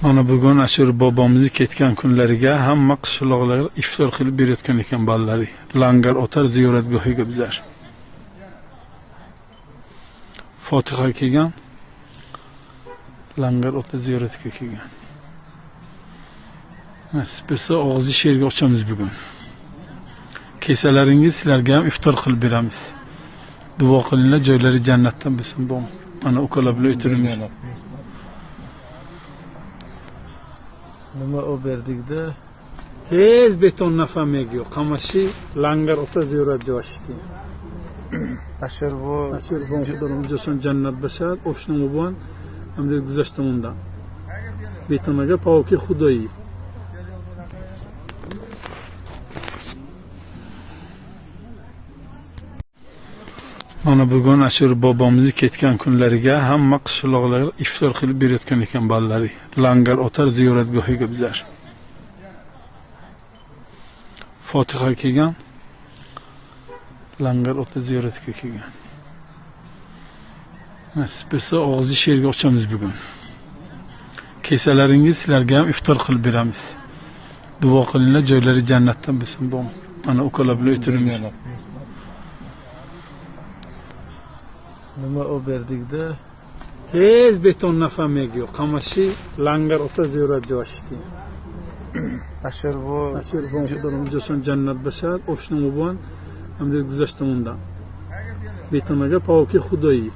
Mana bugun Ashur bobomiz ketgan kunlariga hamma qishloqlar iftor qilib berayotgan ekan bolalari. Langar o'tar ziyoratgohiga bizlar. Fotiha kelgan. Langar o'tar ziyoratga kelgan. Nasib etsa og'izni she'rga ochamiz bugun. Kesalaringiz sizlarga ham iftor qilib beramiz. Duo qilinglar, joylari jannatdan bo'lsin. Bu ana ukalar bilan o'tiramiz. Nima oberdikda? Tez beton nafamega yo'q. Qamashi langar o'ta ziyorat joyishdi. Ashur bu Xudoning joson jannat bashar, o'shning bilan hamda guzashtamunda. Betonaga pavoki xudoyi. Mana bugun Ashur bobomiz ketgan kunlariga hamma qishloqlar iftor qilib berayotgan ekan bolalari. Langar o'tar ziyoratgohiga bizlar. Fotiha kelgan. Langar o'tar ziyoratga kelgan. Nasib etsa og'izni she'rga ochamiz bugun. Kesalaringiz sizlarga ham iftor qilib beramiz. Duo qilinglar, joylari jannatdan bo'lsin. Bu ana ukalar bilan o'tiramiz. Nima oberdikda? Tez beton nafamega yo'q. Qamashi langar o'ta ziyorat joyishdi. Ashur bu Xudoning joson jannat bashar, o'shning bilan hamda guzashtamunda. Betonaga pavoki xudoyi.